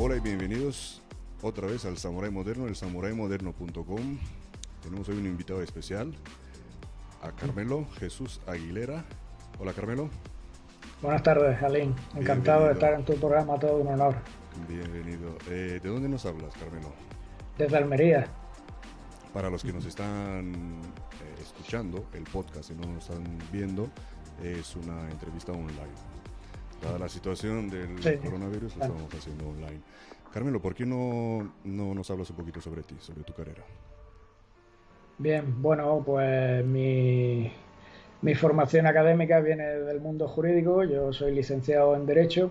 Hola y bienvenidos otra vez al Samurái Moderno, el samuraimoderno.com. Tenemos hoy un invitado especial, a Carmelo Jesús Aguilera. Hola, Carmelo. Buenas tardes, Alín. Encantado de estar en tu programa, todo un honor. Bienvenido. ¿De dónde nos hablas, Carmelo? Desde Almería. Para los que nos están escuchando, el podcast y no nos están viendo, es una entrevista online. Dada la situación del coronavirus, lo estamos haciendo online. Carmelo, ¿por qué no nos hablas un poquito sobre ti, sobre tu carrera? Bien, bueno, pues mi formación académica viene del mundo jurídico. Yo soy licenciado en Derecho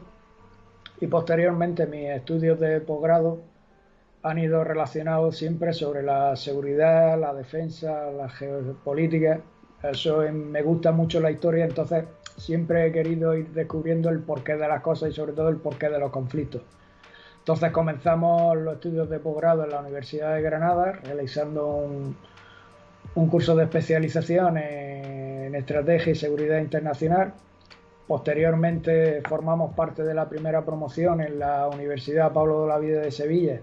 y posteriormente mis estudios de posgrado han ido relacionados siempre sobre la seguridad, la defensa, la geopolítica. Me gusta mucho la historia, entonces siempre he querido ir descubriendo el porqué de las cosas y sobre todo el porqué de los conflictos. Entonces comenzamos los estudios de posgrado en la Universidad de Granada, realizando un curso de especialización en estrategia y seguridad internacional. Posteriormente formamos parte de la primera promoción en la Universidad Pablo de Olavide de Sevilla,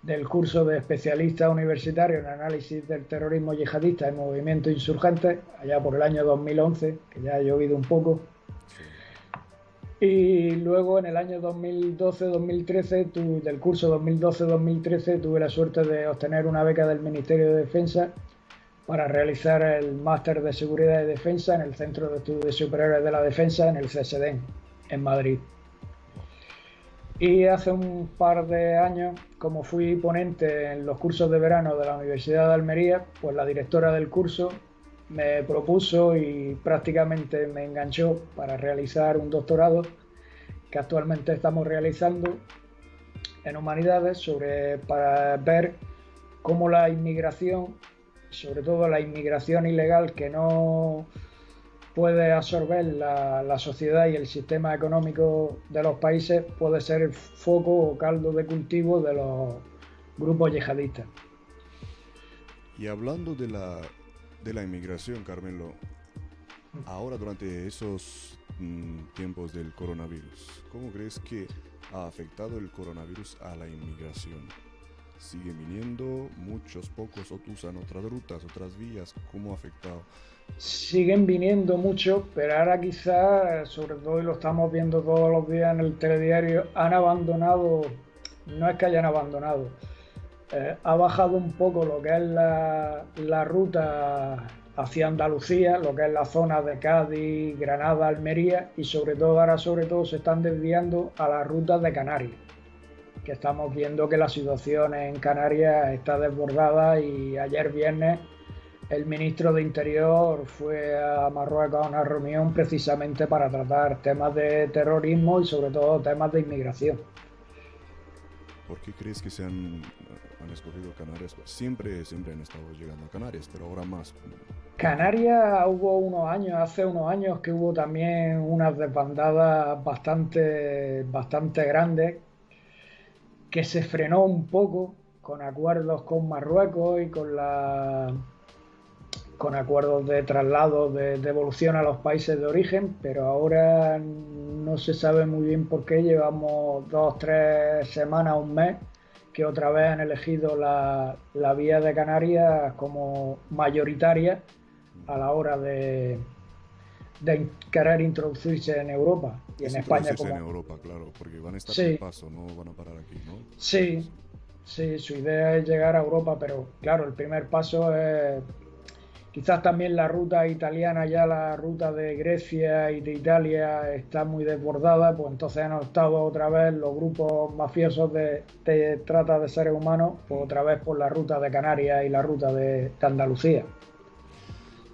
del curso de especialista universitario en análisis del terrorismo yihadista y movimientos insurgentes, allá por el año 2011, que ya ha llovido un poco. Y luego en el año 2012-2013, del curso 2012-2013, tuve la suerte de obtener una beca del Ministerio de Defensa para realizar el máster de Seguridad y Defensa en el Centro de Estudios Superiores de la Defensa, en el CSDEN, en Madrid. Y hace un par de años, como fui ponente en los cursos de verano de la Universidad de Almería, pues la directora del curso me propuso y prácticamente me enganchó para realizar un doctorado que actualmente estamos realizando en Humanidades para ver cómo la inmigración, sobre todo la inmigración ilegal que no puede absorber la sociedad y el sistema económico de los países, puede ser el foco o caldo de cultivo de los grupos yihadistas. Y hablando de la inmigración, Carmelo, ahora durante esos tiempos del coronavirus, ¿cómo crees que ha afectado el coronavirus a la inmigración? ¿Siguen viniendo muchos, pocos, o usan otras rutas, otras vías? ¿Cómo ha afectado? Siguen viniendo muchos, pero ahora quizás, sobre todo, y lo estamos viendo todos los días en el telediario, han abandonado, no es que hayan abandonado, ha bajado un poco lo que es la ruta hacia Andalucía, lo que es la zona de Cádiz, Granada, Almería, y sobre todo se están desviando a las rutas de Canarias, que estamos viendo que la situación en Canarias está desbordada. Y ayer viernes el ministro de Interior fue a Marruecos a una reunión precisamente para tratar temas de terrorismo y sobre todo temas de inmigración. ¿Por qué crees que han escogido Canarias? Siempre han estado llegando a Canarias, pero ahora más. Canarias hace unos años que hubo también unas desbandadas bastante grandes, que se frenó un poco con acuerdos con Marruecos y con acuerdos de traslado, de devolución a los países de origen, pero ahora no se sabe muy bien por qué. Llevamos 2-3 semanas, un mes, que otra vez han elegido la vía de Canarias como mayoritaria a la hora de querer introducirse en Europa y en España. En Europa, claro, porque van a estar de paso, no van a parar aquí, ¿no? Sí, su idea es llegar a Europa, pero claro, el primer paso es quizás también la ruta italiana. Ya la ruta de Grecia y de Italia está muy desbordada, pues entonces han optado otra vez los grupos mafiosos de trata de seres humanos, pues otra vez por la ruta de Canarias y la ruta de Andalucía.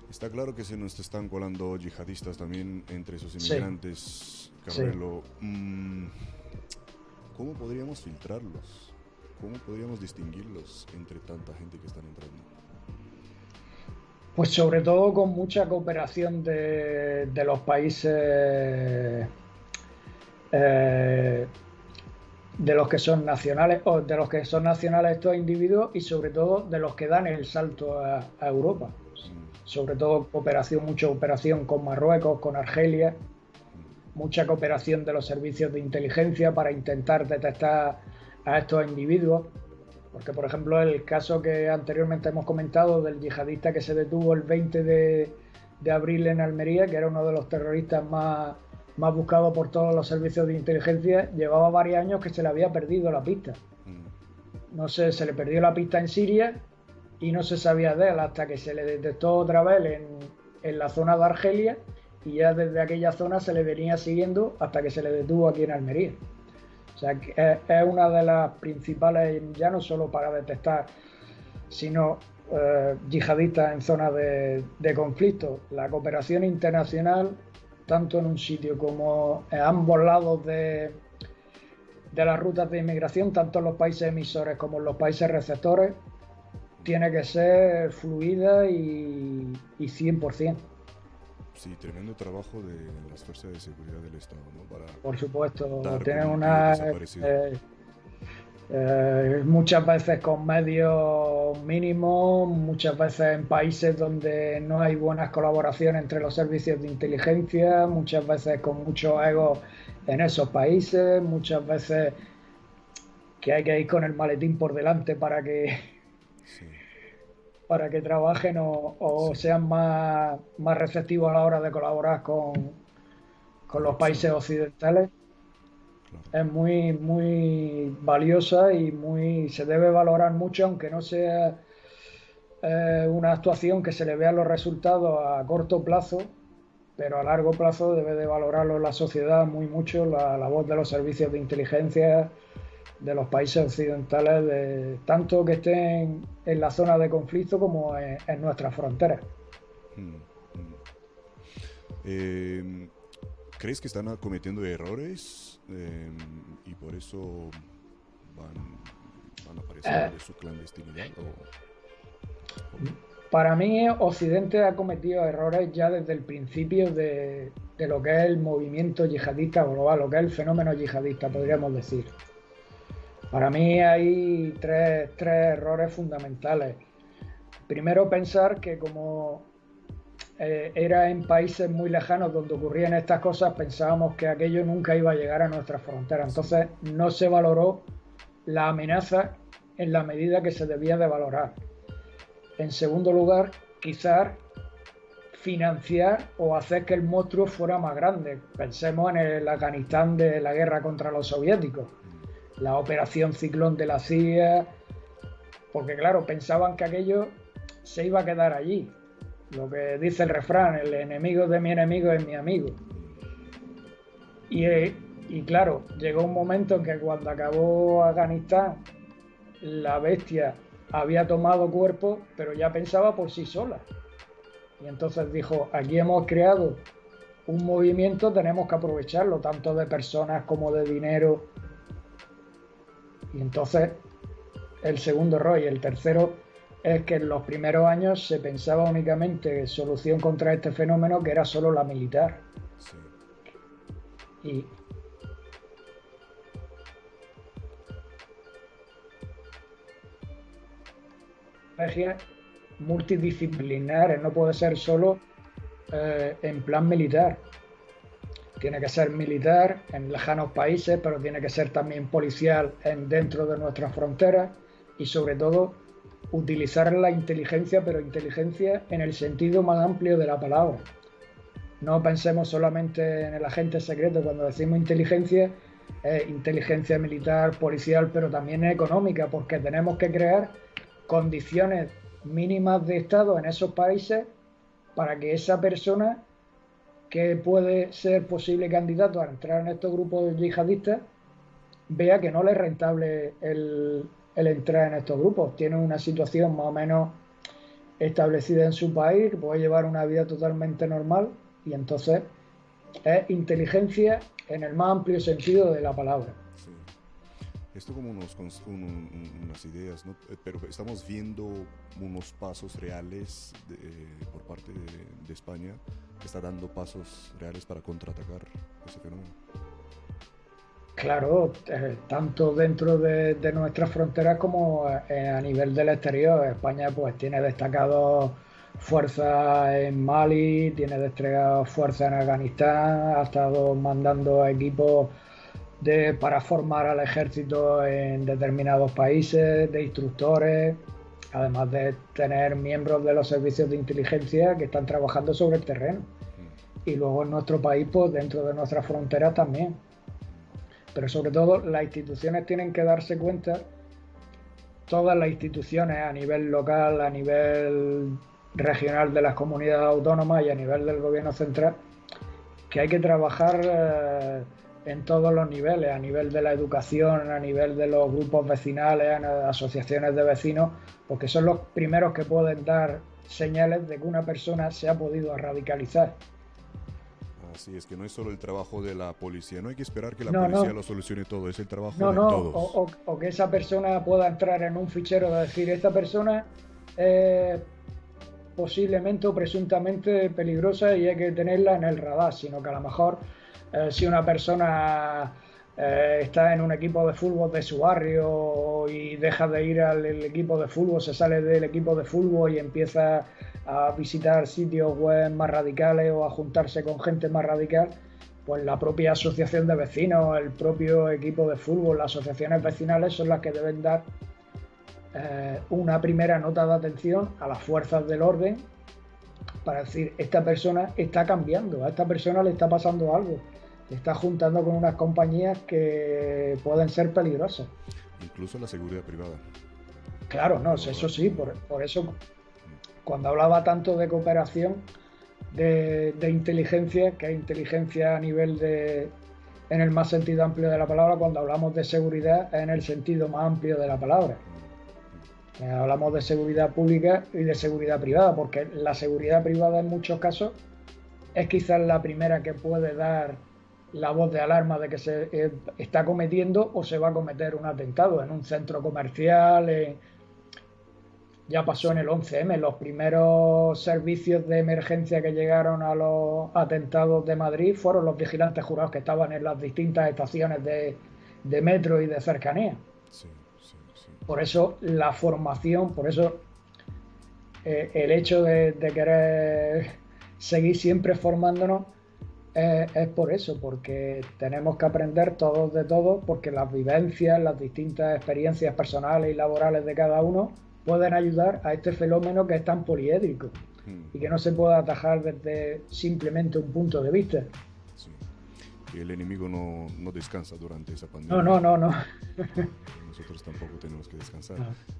Está claro que se nos están colando yihadistas también entre esos inmigrantes, Carmelo. ¿Cómo podríamos filtrarlos? ¿Cómo podríamos distinguirlos entre tanta gente que están entrando? Pues sobre todo con mucha cooperación de los países de los que son nacionales, o de los que son nacionales estos individuos, y sobre todo de los que dan el salto a Europa. Sobre todo mucha cooperación con Marruecos, con Argelia, mucha cooperación de los servicios de inteligencia para intentar detectar a estos individuos. Porque, por ejemplo, el caso que anteriormente hemos comentado del yihadista que se detuvo el 20 de abril en Almería, que era uno de los terroristas más buscados por todos los servicios de inteligencia, llevaba varios años que se le había perdido la pista. No sé, se le perdió la pista en Siria y no se sabía de él hasta que se le detectó otra vez en la zona de Argelia, y ya desde aquella zona se le venía siguiendo hasta que se le detuvo aquí en Almería. O sea, que es una de las principales, ya no solo para detectar, sino yihadistas en zonas de conflicto. La cooperación internacional, tanto en un sitio como en ambos lados de las rutas de inmigración, tanto en los países emisores como en los países receptores, tiene que ser fluida y 100%. Sí, tremendo trabajo de las fuerzas de seguridad del Estado, ¿no? Para Por supuesto, dar con tienen un tío desaparecido. Muchas veces con medios mínimos, muchas veces en países donde no hay buenas colaboraciones entre los servicios de inteligencia, muchas veces con muchos egos en esos países, muchas veces que hay que ir con el maletín por delante Sí, para que trabajen o sí, sean más receptivos a la hora de colaborar con los países corrupción, occidentales. claro. Es muy valiosa y se debe valorar mucho, aunque no sea una actuación que se le vean los resultados a corto plazo, pero a largo plazo debe de valorarlo la sociedad muy mucho, la voz de los servicios de inteligencia de los países occidentales, tanto que estén en la zona de conflicto como en nuestras fronteras. Mm, mm. Eh, ¿Crees que están cometiendo errores y por eso van apareciendo Eh, de su clandestinidad? para mí, Occidente ha cometido errores ya desde el principio de lo que es el movimiento yihadista global, lo que es el fenómeno yihadista, Ujú, podríamos decir. Para mí hay tres errores fundamentales. Primero, pensar que como era en países muy lejanos donde ocurrían estas cosas, pensábamos que aquello nunca iba a llegar a nuestras fronteras. sí, Entonces no se valoró la amenaza en la medida que se debía de valorar. En segundo lugar, quizás financiar o hacer que el monstruo fuera más grande. Pensemos en el Afganistán de la guerra contra los soviéticos, mm, la operación Ciclón de la CIA, porque claro, pensaban que aquello se iba a quedar allí. Lo que dice el refrán, el enemigo de mi enemigo es mi amigo. mm, Y claro, llegó un momento en que cuando acabó Afganistán, la bestia había tomado cuerpo, pero ya pensaba por sí sola. Y entonces dijo, aquí hemos creado un movimiento, tenemos que aprovecharlo, tanto de personas como de dinero. Y entonces el segundo error. Y el tercero es que en los primeros años se pensaba únicamente solución contra este fenómeno, que era solo la militar. sí, Y estrategias multidisciplinares, no puede ser solo en plan militar. Tiene que ser militar en lejanos países, pero tiene que ser también policial dentro de nuestras fronteras y sobre todo utilizar la inteligencia, pero inteligencia en el sentido más amplio de la palabra. No pensemos solamente en el agente secreto, cuando decimos inteligencia, inteligencia militar, policial, pero también económica, porque tenemos que crear condiciones mínimas de Estado en esos países para que esa persona que puede ser posible candidato a entrar en estos grupos yihadistas vea que no le es rentable el entrar en estos grupos. Tiene una situación más o menos establecida en su país, que puede llevar una vida totalmente normal y entonces es inteligencia en el más amplio sentido de la palabra. sí. Esto como unas ideas, ¿no? Pero estamos viendo unos pasos reales por parte de España, que está dando pasos reales para contraatacar ese fenómeno. Claro, tanto dentro de nuestras fronteras como a nivel del exterior. España pues tiene destacados fuerzas en Mali, tiene desplegado fuerzas en Afganistán, ha estado mandando equipos para formar al ejército en determinados países, de instructores, además de tener miembros de los servicios de inteligencia que están trabajando sobre el terreno. Y luego en nuestro país, pues dentro de nuestras fronteras también. Pero sobre todo las instituciones tienen que darse cuenta, todas las instituciones a nivel local, a nivel regional de las comunidades autónomas y a nivel del gobierno central, que hay que trabajar en todos los niveles, a nivel de la educación, a nivel de los grupos vecinales, asociaciones de vecinos, porque son los primeros que pueden dar señales de que una persona se ha podido radicalizar. Así es, que no es solo el trabajo de la policía, no hay que esperar que la policía lo solucione todo, es el trabajo de todos. O que esa persona pueda entrar en un fichero de decir, esta persona es posiblemente o presuntamente peligrosa y hay que tenerla en el radar, sino que a lo mejor si una persona está en un equipo de fútbol de su barrio y deja de ir al equipo de fútbol, se sale del equipo de fútbol y empieza a visitar sitios web más radicales o a juntarse con gente más radical, pues la propia asociación de vecinos, el propio equipo de fútbol, las asociaciones vecinales son las que deben dar una primera nota de atención a las fuerzas del orden para decir, esta persona está cambiando, a esta persona le está pasando algo, se está juntando con unas compañías que pueden ser peligrosas. Incluso la seguridad privada. Claro, no, eso sí, por eso cuando hablaba tanto de cooperación de inteligencia, que es inteligencia a nivel en el más sentido amplio de la palabra, cuando hablamos de seguridad en el sentido más amplio de la palabra. Hablamos de seguridad pública y de seguridad privada, porque la seguridad privada en muchos casos es quizás la primera que puede dar la voz de alarma de que se está cometiendo o se va a cometer un atentado en un centro comercial. Ya pasó en el 11M, los primeros servicios de emergencia que llegaron a los atentados de Madrid fueron los vigilantes jurados que estaban en las distintas estaciones de metro y de cercanía. Sí. Por eso la formación, por eso el hecho de querer seguir siempre formándonos es por eso, porque tenemos que aprender todos de todos, porque las vivencias, las distintas experiencias personales y laborales de cada uno pueden ayudar a este fenómeno que es tan poliédrico y que no se puede atajar desde simplemente un punto de vista. Sí. Y el enemigo no descansa durante esa pandemia. No. Nosotros tampoco tenemos que descansar.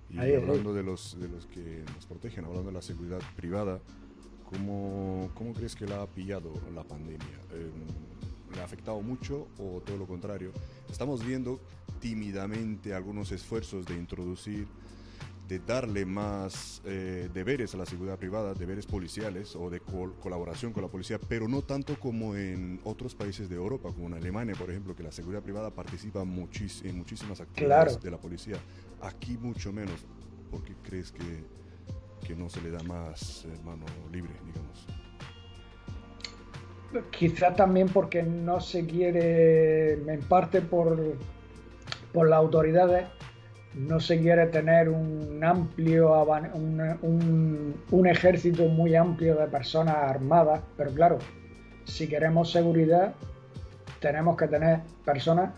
Y hablando de los que nos protegen, hablando de la seguridad privada, ¿cómo crees que la ha pillado la pandemia? ¿Le ha afectado mucho o todo lo contrario? Estamos viendo tímidamente algunos esfuerzos de darle más deberes a la seguridad privada, deberes policiales o de colaboración con la policía, pero no tanto como en otros países de Europa, como en Alemania, por ejemplo, que la seguridad privada participa en muchísimas actividades de la policía. Aquí mucho menos. ¿Por qué crees que no se le da más mano libre, digamos? Quizás también porque no se quiere, en parte por las autoridades, no se quiere tener un ejército muy amplio de personas armadas, pero claro, si queremos seguridad tenemos que tener personas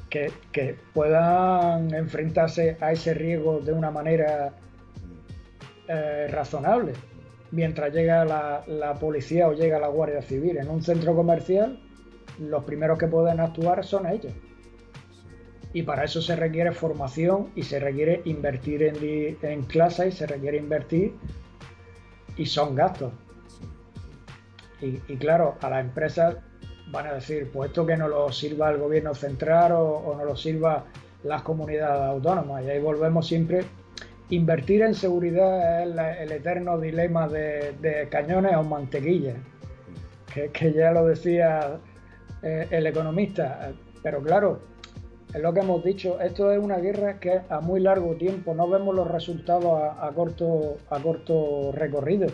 que puedan enfrentarse a ese riesgo de una manera razonable. Mientras llega la policía o llega la Guardia Civil en un centro comercial, los primeros que pueden actuar son ellos. Y para eso se requiere formación y se requiere invertir en clases y se requiere invertir y son gastos. Y claro, a las empresas van a decir, pues esto que no lo sirva el gobierno central o no lo sirva las comunidades autónomas. Y ahí volvemos siempre. Invertir en seguridad es el eterno dilema de cañones o mantequilla, que ya lo decía el economista. Pero claro, es lo que hemos dicho, esto es una guerra que a muy largo tiempo, no vemos los resultados a corto recorrido.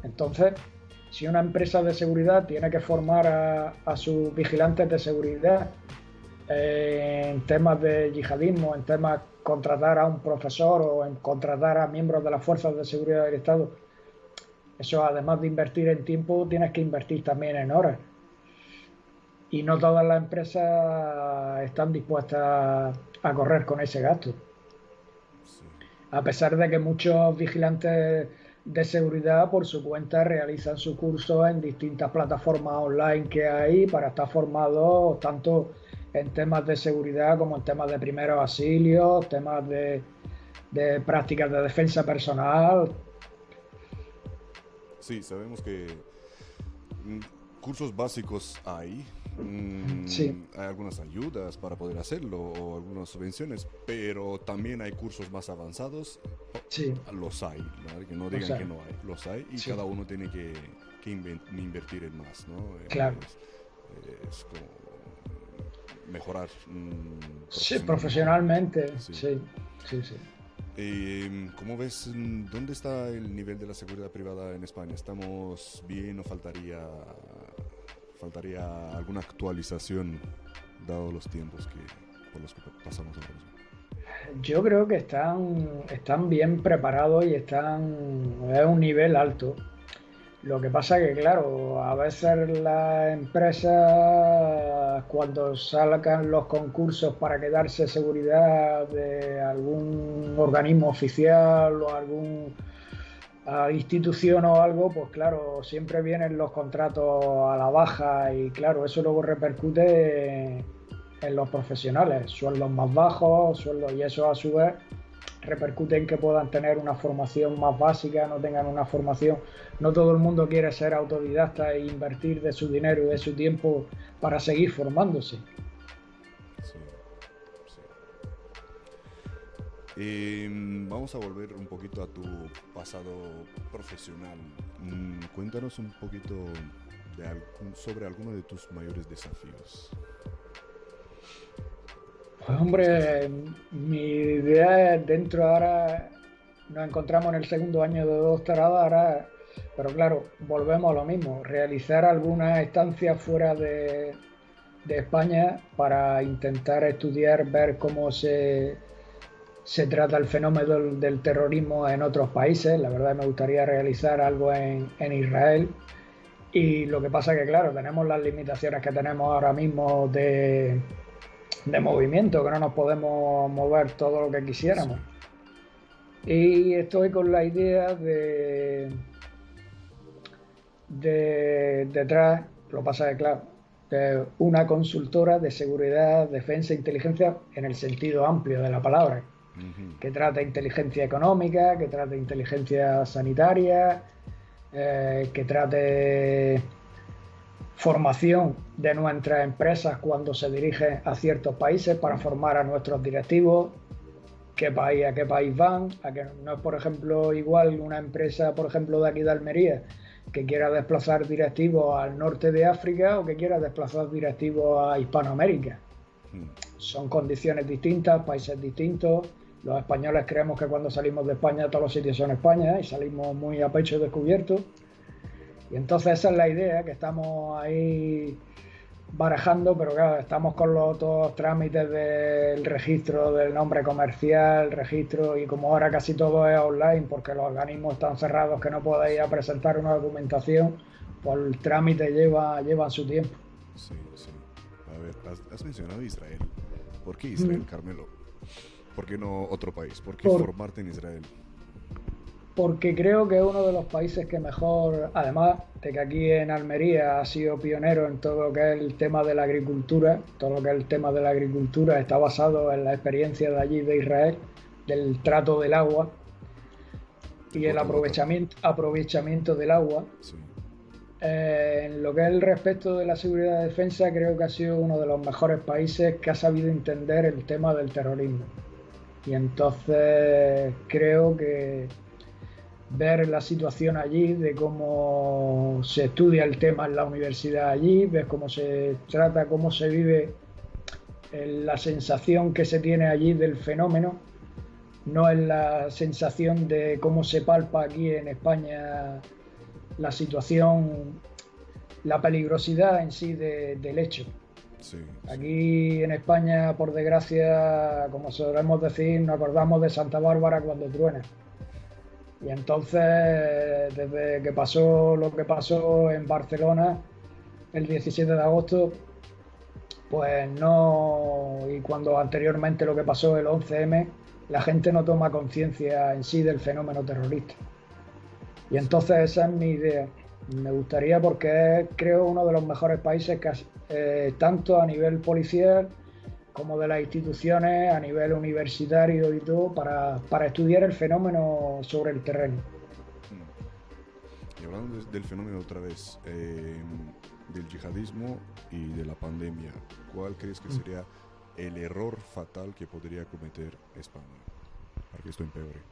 Entonces, si una empresa de seguridad tiene que formar a sus vigilantes de seguridad en temas de yihadismo, en temas contratar a un profesor o en contratar a miembros de las fuerzas de seguridad del Estado Eso, además de invertir en tiempo, tienes que invertir también en horas. Y no todas las empresas están dispuestas a correr con ese gasto. Sí. A pesar de que muchos vigilantes de seguridad por su cuenta realizan sus cursos en distintas plataformas online que hay para estar formados tanto en temas de seguridad como en temas de primeros auxilios, temas de prácticas de defensa personal. Sí, sabemos que mm, cursos básicos Sí, hay algunas ayudas para poder hacerlo o algunas subvenciones, pero también hay cursos más avanzados, sí, los hay, ¿verdad? Que no o digan sea, que no hay, los hay y sí, cada uno tiene que invertir en más, ¿no? claro. Es como mejorar Sí, profesionalmente. profesionalmente, Sí. sí, sí, sí. ¿Cómo ves, dónde está el nivel de la seguridad privada en España? ¿Estamos bien o faltaría alguna actualización dado los tiempos por los que pasamos ahora mismo? Yo creo que están bien preparados y están a un nivel alto. Lo que pasa que, claro, a veces las empresas cuando salgan los concursos para quedarse seguridad de algún organismo oficial o algún institución o algo, pues claro, siempre vienen los contratos a la baja y claro, eso luego repercute en los profesionales, sueldos más bajos, sueldos y eso a su vez repercute en que puedan tener una formación más básica, no tengan una formación. No todo el mundo quiere ser autodidacta e invertir de su dinero y de su tiempo para seguir formándose. Sí, sí. Vamos a volver un poquito a tu pasado profesional. Cuéntanos un poquito sobre alguno de tus mayores desafíos. Pues ¿Cuál crees que ha sido? hombre, mi idea es dentro ahora, nos encontramos en el segundo año de doctorado ahora, pero claro, volvemos a lo mismo, realizar alguna estancia fuera de España para intentar estudiar, ver cómo se trata el fenómeno del terrorismo en otros países. La verdad me gustaría realizar algo en Israel. Y lo que pasa es que, claro, tenemos las limitaciones que tenemos ahora mismo de movimiento, que no nos podemos mover todo lo que Sí, quisiéramos. Y estoy con la idea detrás, lo que pasa es que, claro, de una consultora de seguridad, defensa e inteligencia en el sentido amplio de la palabra, ujú, que trata inteligencia económica, que trate inteligencia sanitaria, que trate formación de nuestras empresas cuando se dirigen a ciertos países para formar a nuestros directivos, a qué país van, a que no es, por ejemplo, igual una empresa, por ejemplo, de aquí de Almería, que quiera desplazar directivos al norte de África o que quiera desplazar directivos a Hispanoamérica. mm, Son condiciones distintas, países distintos. Los españoles creemos que cuando salimos de España todos los sitios son España y salimos muy a pecho descubierto. Y entonces esa es la idea, que estamos ahí barajando, pero claro, estamos con todos los trámites del registro del nombre comercial, registro, y como ahora casi todo es online porque los organismos están cerrados que no podéis ir a presentar una documentación, pues el trámite lleva su tiempo. sí, sí. A ver, has mencionado Israel. ¿Por qué Israel, Carmelo? ¿Por qué no otro país? ¿Por qué Por, formarte en Israel? Porque creo que es uno de los países que mejor, además de que aquí en Almería ha sido pionero en todo lo que es el tema de la agricultura, todo lo que es el tema de la agricultura está basado en la experiencia de allí de Israel, del trato del agua Del y el gota a gota. aprovechamiento del agua. Sí, En lo que es el respecto de la seguridad y defensa, creo que ha sido uno de los mejores países que ha sabido entender el tema del terrorismo. Y entonces creo que ver la situación allí, de cómo se estudia el tema en la universidad allí, ves cómo se trata, cómo se vive, la sensación que se tiene allí del fenómeno, no es la sensación de cómo se palpa aquí en España la situación, la peligrosidad en sí del hecho. sí, sí. Aquí en España, por desgracia, como solemos decir, nos acordamos de Santa Bárbara cuando truena. Y entonces, desde que pasó lo que pasó en Barcelona el 17 de agosto, pues no, y cuando anteriormente lo que pasó el 11M, la gente no toma conciencia en sí del fenómeno terrorista. Y Sí. entonces esa es mi idea. Me gustaría porque es, creo, uno de los mejores países que, tanto a nivel policial como de las instituciones, a nivel universitario y todo, para estudiar el fenómeno sobre el terreno. Y hablando del fenómeno otra vez, del yihadismo y de la pandemia, ¿cuál crees que sería el error fatal que podría cometer España para que esto empeore?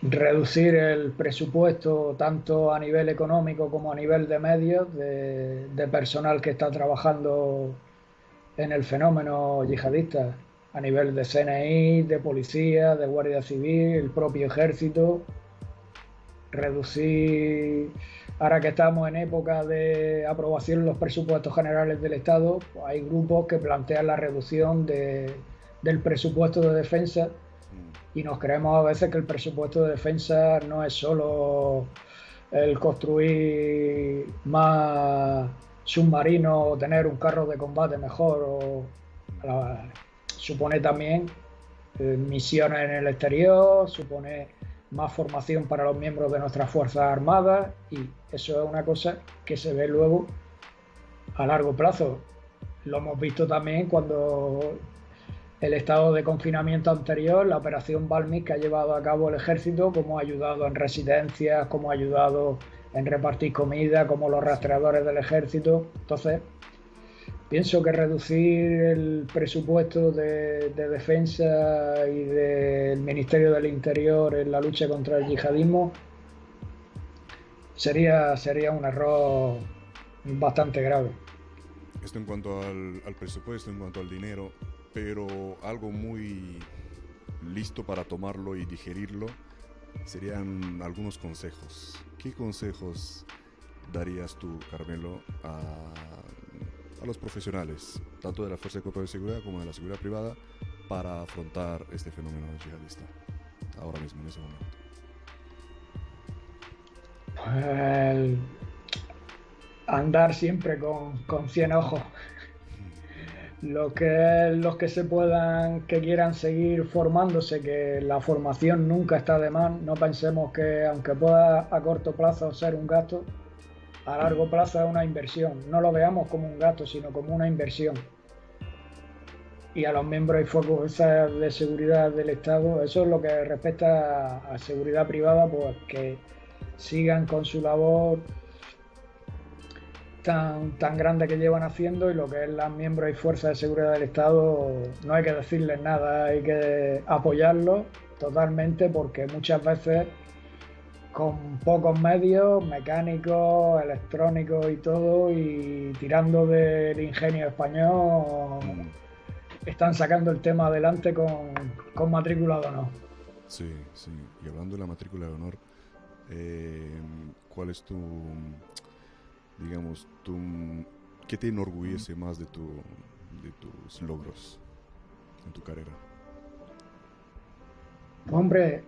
Reducir el presupuesto tanto a nivel económico como a nivel de medios de personal que está trabajando en el fenómeno yihadista, a nivel de CNI, de policía, de Guardia Civil, el propio ejército. Reducir, ahora que estamos en época de aprobación de los presupuestos generales del Estado, pues hay grupos que plantean la reducción del presupuesto de defensa, Mm, y nos creemos a veces que el presupuesto de defensa no es solo el construir más submarinos o tener un carro de combate mejor, mm, supone también misiones en el exterior, supone más formación para los miembros de nuestras Fuerzas Armadas, y eso es una cosa que se ve luego a largo plazo. Lo hemos visto también cuando el estado de confinamiento anterior, la operación Balmis que ha llevado a cabo el ejército, cómo ha ayudado en residencias, cómo ha ayudado en repartir comida, como los sí, rastreadores del ejército. Entonces, pienso que reducir el presupuesto de defensa y del Ministerio del Interior en la lucha contra el yihadismo sería un error bastante grave. esto en cuanto al presupuesto, en cuanto al dinero, pero algo muy listo para tomarlo y digerirlo serían algunos consejos. ¿Qué consejos darías tú, Carmelo, a los profesionales, tanto de la Fuerza de Cuerpo de Seguridad como de la seguridad privada, para afrontar este fenómeno yihadista ahora mismo, en ese momento? Pues andar siempre con 100 ojos. Los que se puedan, que quieran seguir formándose, que la formación nunca está de más. No pensemos que aunque pueda a corto plazo ser un gasto, a largo plazo es una inversión. No lo veamos como un gasto, sino como una inversión. Y a los miembros y fuerzas de seguridad del Estado, eso es lo que respecta a seguridad privada, pues que sigan con su labor tan grande que llevan haciendo, y lo que es los miembros y fuerzas de seguridad del Estado, no hay que decirles nada, hay que apoyarlos totalmente, porque muchas veces con pocos medios, mecánicos, electrónicos y todo, y tirando del ingenio español, Mm, están sacando el tema adelante con matrícula de honor. sí, sí. Y hablando de la matrícula de honor, eh, ¿cuál es tu, digamos, qué te enorgullece más de tus logros en tu carrera? Hombre,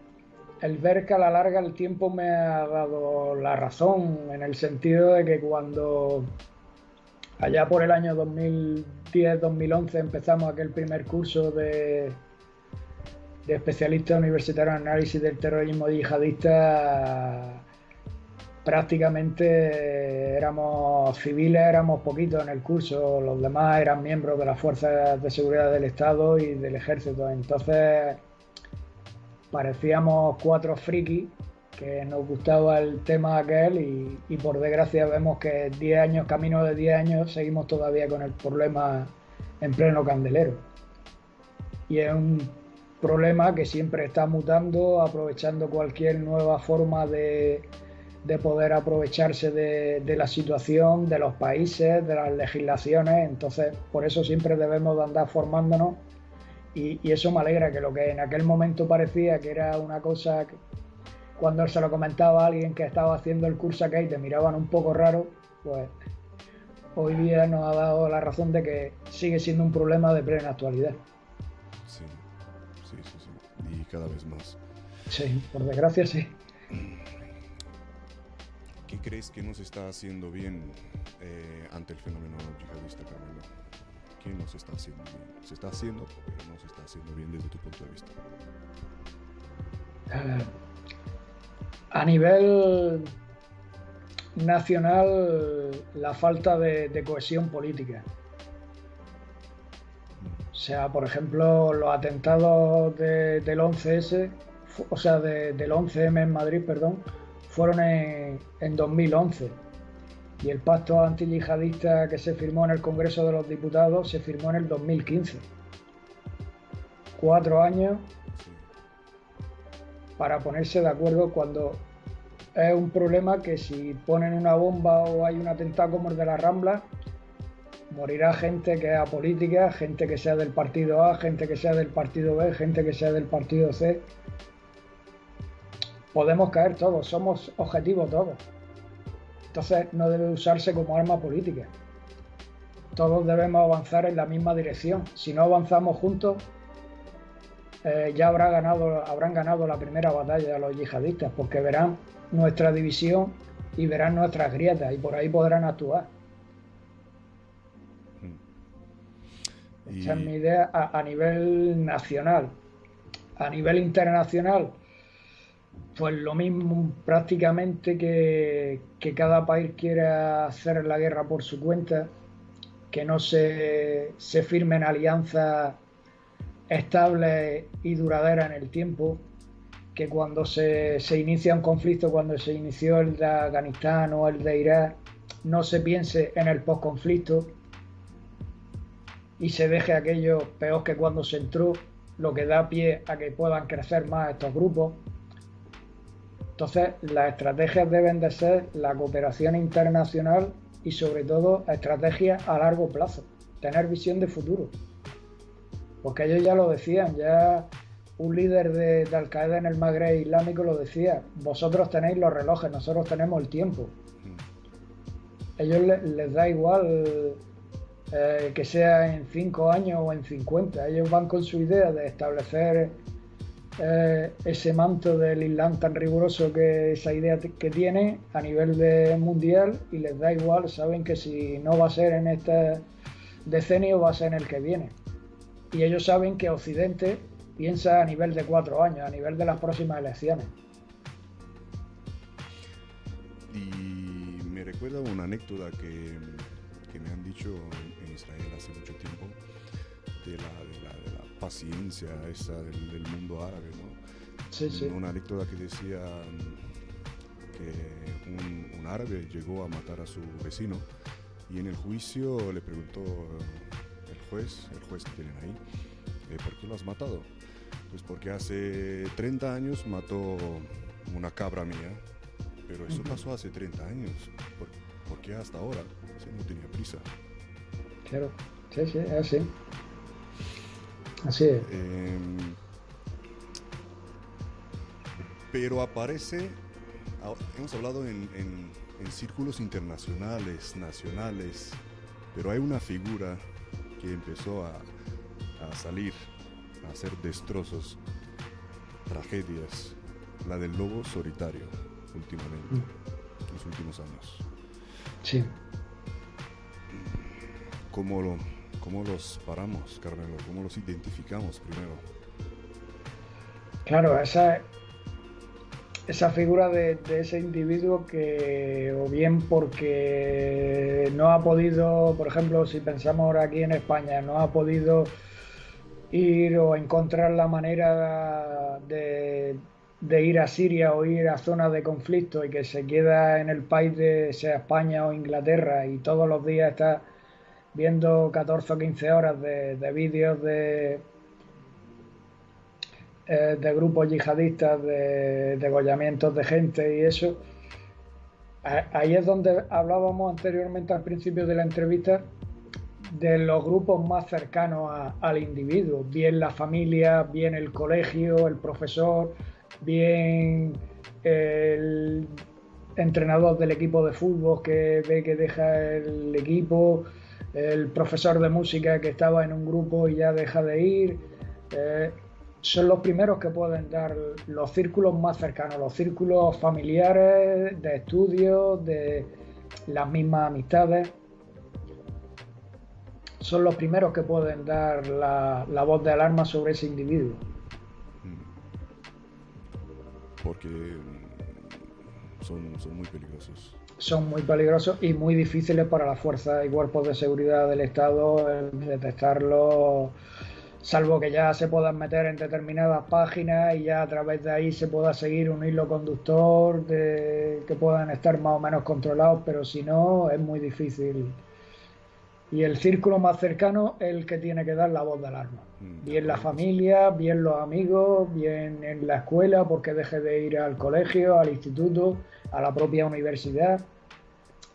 el ver que a la larga el tiempo me ha dado la razón, en el sentido de que cuando allá por el año 2010-2011 empezamos aquel primer curso de especialistas universitarios en análisis del terrorismo yihadista, prácticamente éramos civiles, éramos poquitos en el curso, los demás eran miembros de las fuerzas de seguridad del Estado y del ejército. Entonces parecíamos cuatro frikis que nos gustaba el tema aquel, y por desgracia vemos que 10 años, camino de 10 años, seguimos todavía con el problema en pleno candelero. Y es un problema que siempre está mutando, aprovechando cualquier nueva forma de poder aprovecharse de la situación, de los países, de las legislaciones. Entonces, por eso siempre debemos de andar formándonos, y eso me alegra, que lo que en aquel momento parecía que era una cosa, que cuando se lo comentaba a alguien que estaba haciendo el curso aquel y te miraban un poco raro, pues hoy día nos ha dado la razón de que sigue siendo un problema de plena actualidad. Sí, sí, sí, sí. Y cada vez más. Sí, por desgracia sí. ¿Qué crees que no se está haciendo bien ante el fenómeno yihadista, Carmelo? ¿Qué no se está haciendo bien? Se está haciendo, pero no se está haciendo bien desde tu punto de vista. A nivel nacional, la falta de cohesión política. O sea, por ejemplo, los atentados del 11S, o sea, del 11M en Madrid, perdón, fueron en 2011. Y el pacto antiyihadista que se firmó en el Congreso de los Diputados se firmó en el 2015. 4 años para ponerse de acuerdo cuando es un problema que si ponen una bomba o hay un atentado como el de la Rambla, morirá gente que es apolítica, gente que sea del partido A, gente que sea del partido B, gente que sea del partido C. Podemos caer todos, somos objetivos todos. Entonces no debe usarse como arma política. Todos debemos avanzar en la misma dirección. Si no avanzamos juntos, ya habrán ganado la primera batalla los yihadistas, porque verán nuestra división y verán nuestras grietas y por ahí podrán actuar. Esa es mi idea a nivel nacional. A nivel internacional, pues lo mismo prácticamente que cada país quiera hacer la guerra por su cuenta, que no se firmen alianzas estables y duraderas en el tiempo, que cuando se inicia un conflicto, cuando se inició el de Afganistán o el de Irak, no se piense en el postconflicto y se deje aquello peor que cuando se entró, lo que da pie a que puedan crecer más estos grupos. Entonces, las estrategias deben de ser la cooperación internacional y sobre todo estrategias a largo plazo, tener visión de futuro. Porque ellos ya lo decían, ya un líder de Al Qaeda en el Magreb Islámico lo decía, vosotros tenéis los relojes, nosotros tenemos el tiempo. Ellos les da igual que sea en 5 años o en 50, ellos van con su idea de establecer ese manto del Islam tan riguroso, que esa idea que tiene a nivel mundial, y les da igual, saben que si no va a ser en este decenio va a ser en el que viene. Y ellos saben que Occidente piensa a nivel de 4 años, a nivel de las próximas elecciones. Y me recuerda una anécdota que me han dicho en Israel hace mucho tiempo de la paciencia esa del mundo árabe, ¿no? Sí, sí. Una anécdota que decía que un árabe llegó a matar a su vecino y en el juicio le preguntó el juez que tienen ahí, ¿por qué lo has matado? Pues porque hace 30 años mató una cabra mía, pero eso pasó hace 30 años. ¿Por qué hasta ahora? Si no tenía prisa. Claro, sí, es así. Así es. Pero aparece, hemos hablado en círculos internacionales, nacionales, pero hay una figura que empezó a salir, a hacer destrozos, tragedias, la del lobo solitario, últimamente, en los últimos años. Sí. ¿Cómo los paramos, Carmelo? ¿Cómo los identificamos primero? Claro, esa figura de ese individuo que, o bien porque no ha podido, por ejemplo, si pensamos ahora aquí en España, no ha podido ir o encontrar la manera de ir a Siria o ir a zonas de conflicto y que se queda en el país de sea España o Inglaterra y todos los días está viendo 14 o 15 horas de vídeos de grupos yihadistas, de degollamientos de gente y eso. Ahí es donde hablábamos anteriormente al principio de la entrevista de los grupos más cercanos al individuo, bien la familia, bien el colegio, el profesor, bien el entrenador del equipo de fútbol que ve que deja el equipo, el profesor de música que estaba en un grupo y ya deja de ir. son los primeros que pueden dar los círculos más cercanos, los círculos familiares, de estudios, de las mismas amistades. Son los primeros que pueden dar la voz de alarma sobre ese individuo. Porque son muy peligrosos. Son muy peligrosos y muy difíciles para las fuerzas y cuerpos de seguridad del Estado detectarlos, salvo que ya se puedan meter en determinadas páginas y ya a través de ahí se pueda seguir un hilo conductor que puedan estar más o menos controlados, pero si no es muy difícil. Y el círculo más cercano es el que tiene que dar la voz de alarma. Bien la familia, bien los amigos, bien en la escuela, porque deje de ir al colegio, al instituto, a la propia universidad,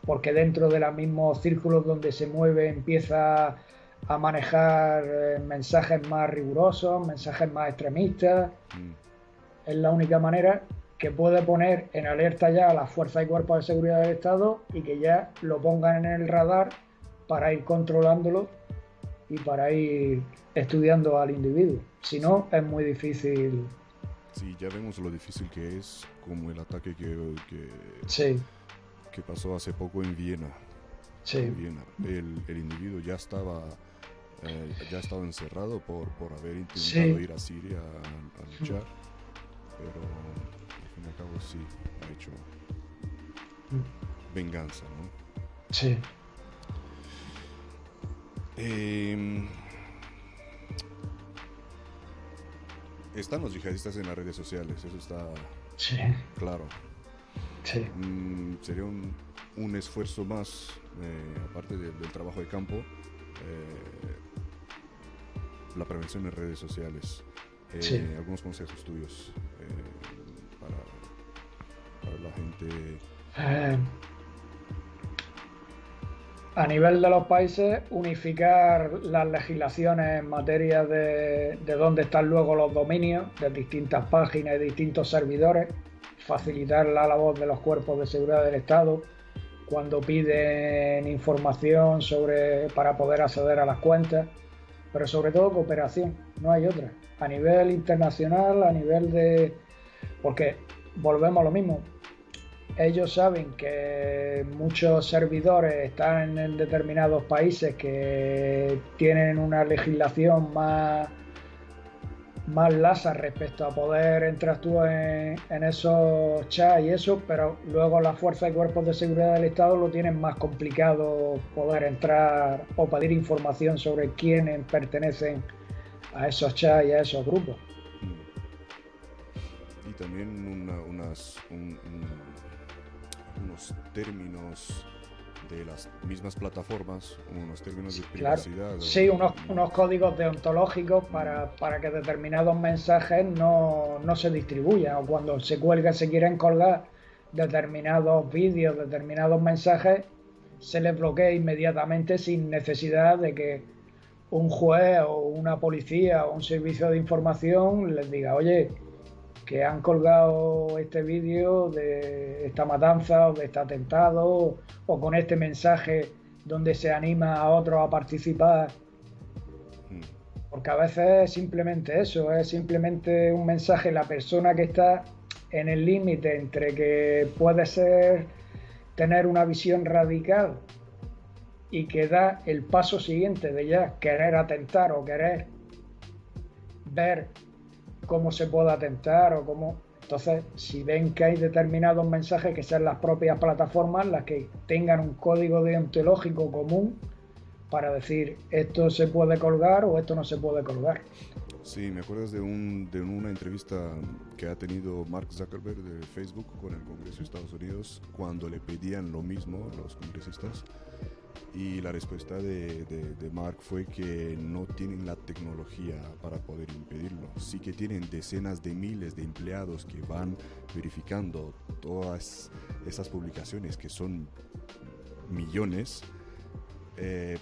porque dentro de los mismos círculos donde se mueve empieza a manejar mensajes más rigurosos, mensajes más extremistas. Es la única manera que puede poner en alerta ya a las fuerzas y cuerpos de seguridad del Estado y que ya lo pongan en el radar para ir controlándolo y para ir estudiando al individuo. Si no, es muy difícil. Sí, ya vemos lo difícil que es, como el ataque Sí. que pasó hace poco en Viena. Sí. En Viena. El individuo ya estaba encerrado por haber intentado ir a Siria a luchar, pero al fin y al cabo sí ha hecho venganza, ¿no? Sí. Están los yihadistas en las redes sociales, eso está claro. Sí. Sería un esfuerzo más, aparte del trabajo de campo, la prevención en redes sociales. Algunos consejos tuyos para la gente. A nivel de los países, unificar las legislaciones en materia de dónde están luego los dominios de distintas páginas y distintos servidores, facilitar la labor de los cuerpos de seguridad del Estado cuando piden información para poder acceder a las cuentas, pero sobre todo cooperación, no hay otra. A nivel internacional, a nivel de... porque volvemos a lo mismo. Ellos saben que muchos servidores están en determinados países que tienen una legislación más laxa respecto a poder entrar tú en esos chats y eso, pero luego las fuerzas y cuerpos de seguridad del Estado lo tienen más complicado poder entrar o pedir información sobre quiénes pertenecen a esos chats y a esos grupos. Y también unos términos de las mismas plataformas, unos términos de privacidad. Claro. Sí, unos códigos deontológicos para que determinados mensajes no se distribuyan, o cuando se quieren colgar determinados vídeos, determinados mensajes, se les bloquea inmediatamente sin necesidad de que un juez o una policía o un servicio de información les diga, oye, que han colgado este vídeo de esta matanza o de este atentado o con este mensaje donde se anima a otros a participar, porque a veces es simplemente eso, es simplemente un mensaje, la persona que está en el límite entre que puede ser tener una visión radical y que da el paso siguiente de ya querer atentar o querer ver cómo se puede atentar o cómo... Entonces, si ven que hay determinados mensajes, que sean las propias plataformas las que tengan un código deontológico común para decir esto se puede colgar o esto no se puede colgar. Sí, me acuerdas de una entrevista que ha tenido Mark Zuckerberg de Facebook con el Congreso de Estados Unidos cuando le pedían lo mismo a los congresistas, y la respuesta de Mark fue que no tienen la tecnología para poder impedirlo. Sí que tienen decenas de miles de empleados que van verificando todas esas publicaciones, que son millones,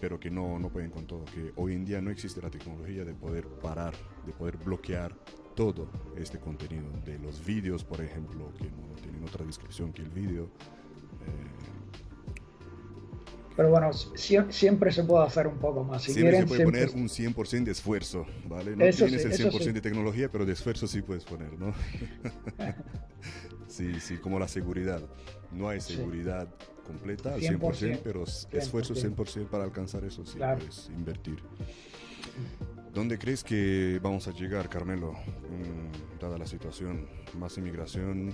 pero que no pueden con todo, que hoy en día no existe la tecnología de poder parar, de poder bloquear todo este contenido, de los vídeos, por ejemplo, que no tienen otra descripción que el vídeo. Pero bueno, siempre se puede hacer un poco más. Si Siempre se quieren, puede siempre. poner un 100% de esfuerzo, ¿vale? No Eso sí, tienes el eso 100% sí. de tecnología, pero de esfuerzo sí puedes poner, ¿no? Sí, sí, como la seguridad. No hay Sí, seguridad completa al 100%, 100%. pero esfuerzo 100%. 100% para alcanzar eso, sí, Claro. puedes invertir. ¿Dónde crees que vamos a llegar, Carmelo? Dada la situación, más inmigración,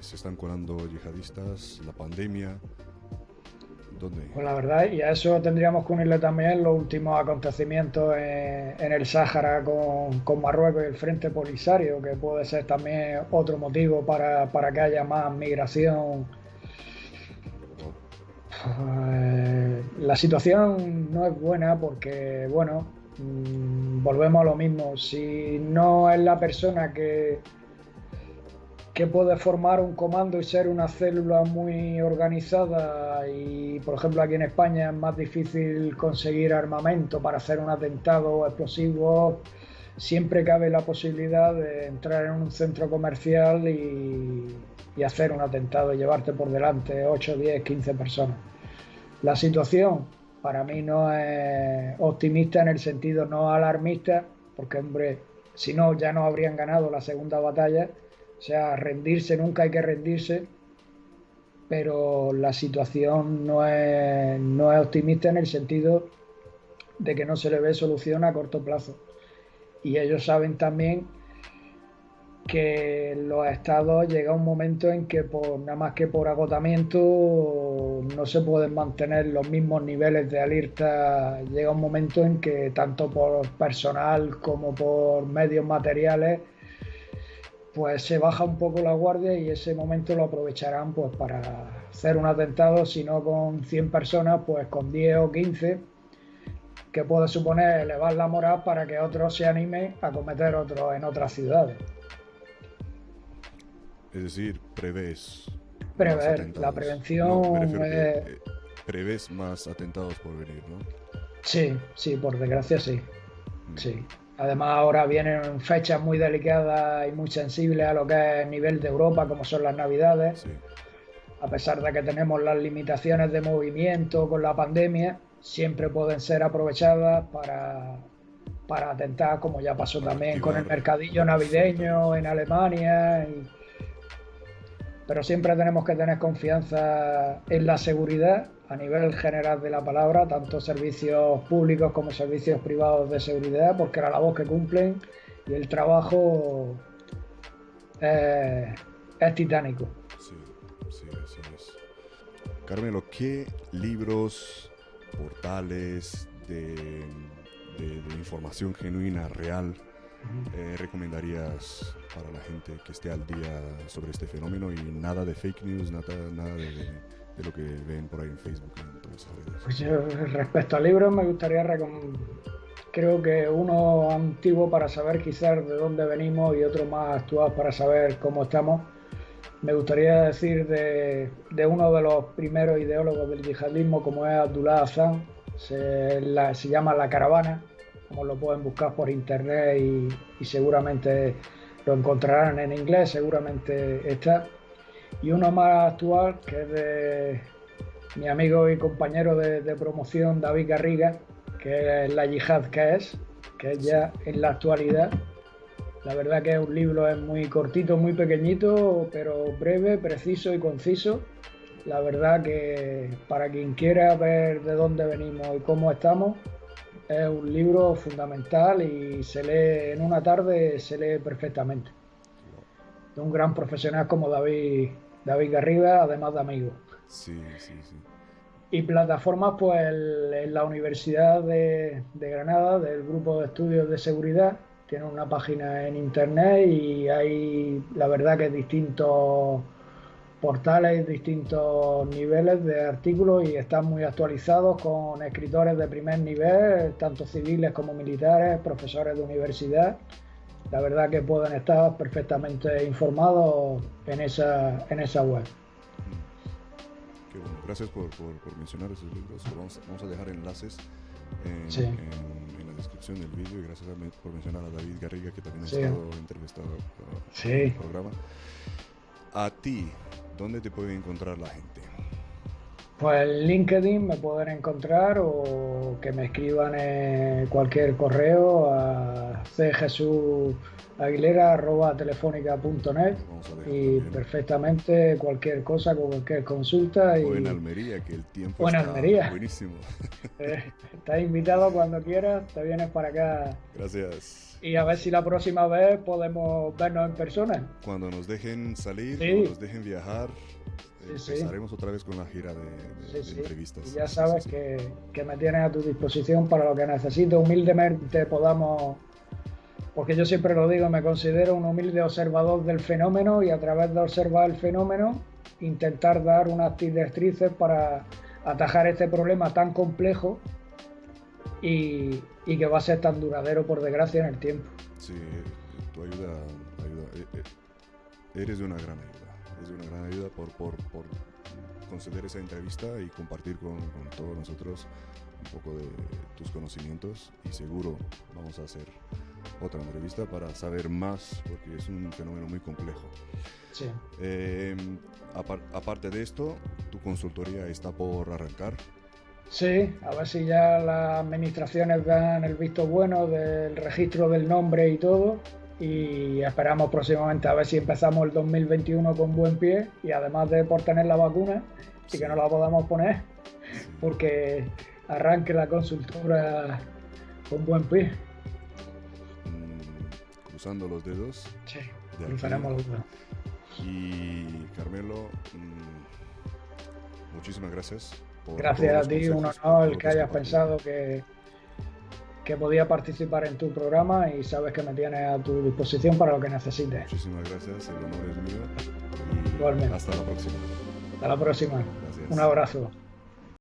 se están colando yihadistas, la pandemia, ¿dónde? Pues la verdad, y a eso tendríamos que unirle también los últimos acontecimientos en el Sáhara con Marruecos y el Frente Polisario, que puede ser también otro motivo para que haya más migración. Wow. La situación no es buena porque, bueno, volvemos a lo mismo. Si no es la persona que puede formar un comando y ser una célula muy organizada y, por ejemplo, aquí en España es más difícil conseguir armamento para hacer un atentado explosivo, siempre cabe la posibilidad de entrar en un centro comercial y hacer un atentado y llevarte por delante 8, 10, 15 personas. La situación para mí no es optimista en el sentido no alarmista, porque hombre, si no ya no habrían ganado la segunda batalla. O sea, rendirse nunca hay que rendirse, pero la situación no es optimista en el sentido de que no se le ve solución a corto plazo. Y ellos saben también que los estados llega un momento en que nada más que por agotamiento no se pueden mantener los mismos niveles de alerta. Llega un momento en que tanto por personal como por medios materiales pues se baja un poco la guardia y ese momento lo aprovecharán pues para hacer un atentado, si no con 100 personas, pues con 10 o 15, que puede suponer elevar la moral para que otros se animen a cometer otros en otras ciudades. Es decir, prevés más Prever, la atentados. No, me prevención refiero que es... prevés más atentados por venir, ¿no? Sí, sí, por desgracia sí, Mm, sí. Además ahora vienen fechas muy delicadas y muy sensibles a lo que es el nivel de Europa, como son las Navidades. sí, A pesar de que tenemos las limitaciones de movimiento con la pandemia, siempre pueden ser aprovechadas para atentar, como ya pasó para también con el activar mercadillo los navideño en solitarios. Alemania. Pero siempre tenemos que tener confianza en la seguridad a nivel general de la palabra, tanto servicios públicos como servicios privados de seguridad, porque la labor que cumplen y el trabajo es, es titánico. Sí, sí, así es. Carmelo, ¿qué libros, portales de información genuina, real, recomendarías para la gente que esté al día sobre este fenómeno y nada de fake news, nada de lo que ven por ahí en Facebook y en todas esas redes? Pues yo, respecto a libros, me gustaría creo que uno antiguo para saber quizás de dónde venimos y otro más actual para saber cómo estamos. Me gustaría decir de uno de los primeros ideólogos del yihadismo, como es Abdullah Hassan. Se llama La Caravana, como lo pueden buscar por internet y seguramente lo encontrarán en inglés, seguramente está. Y uno más actual, que es de mi amigo y compañero de promoción David Garriga, que es La Yihad que es Sí, ya en la actualidad. La verdad que es un libro es muy cortito, muy pequeñito, pero breve, preciso y conciso. La verdad que para quien quiera ver de dónde venimos y cómo estamos, es un libro fundamental y se lee en una tarde, se lee perfectamente. wow. De un gran profesional como David Garriga, además de amigo. Sí, sí, sí. Y plataformas, pues en la Universidad de Granada, del Grupo de Estudios de Seguridad, tiene una página en internet y hay, la verdad, que distintos portales, distintos niveles de artículos y están muy actualizados con escritores de primer nivel, tanto civiles como militares, profesores de universidad. La verdad que pueden estar perfectamente informados en esa web. Qué bueno. Gracias por mencionar esos libros. Vamos a dejar enlaces Sí, en la descripción del vídeo y gracias por mencionar a David Garriga, que también ha sí, estado entrevistado en el sí. programa. A ti, ¿dónde te puede encontrar la gente? Pues en LinkedIn me pueden encontrar o que me escriban en cualquier correo a cjesusaguilera@telefónica.net Vamos a dejar y también. perfectamente cualquier cosa, con cualquier consulta O en y Almería, que el tiempo o en está Almería. buenísimo. Estás invitado cuando quieras, te vienes para acá Gracias. y a ver si la próxima vez podemos vernos en persona. Cuando nos dejen salir, cuando Sí, nos dejen viajar, sí, sí. empezaremos otra vez con la gira Sí, de sí. Y entrevistas. ya Sí, sí, sabes sí. que me tienes a tu disposición para lo que necesito. Humildemente podamos, porque yo siempre lo digo, me considero un humilde observador del fenómeno y a través de observar el fenómeno intentar dar unas directrices para atajar este problema tan complejo y que va a ser tan duradero por desgracia en el tiempo. Sí, tu ayuda, eres de una gran ayuda. Es de una gran ayuda por conceder esa entrevista y compartir con todos nosotros un poco de tus conocimientos y seguro vamos a hacer otra entrevista para saber más porque es un fenómeno muy complejo. Sí. Aparte de esto, tu consultoría está por arrancar. Sí, a ver si ya las administraciones dan el visto bueno del registro del nombre y todo. Y esperamos próximamente a ver si empezamos el 2021 con buen pie y además de por tener la vacuna y Sí, que no la podamos poner, sí. porque arranque la consultora con buen pie. Cruzando los dedos Sí, de cruzaremos aquí. los dedos. Y Carmelo, muchísimas gracias por todos Gracias a los ti, un consejos, por honor todo el lo que que has hayas compartido. pensado que podía participar en tu programa y sabes que me tienes a tu disposición para lo que necesites. Muchísimas gracias, el honor es mío y Igualmente. hasta la próxima. Hasta la próxima. Un Gracias. abrazo.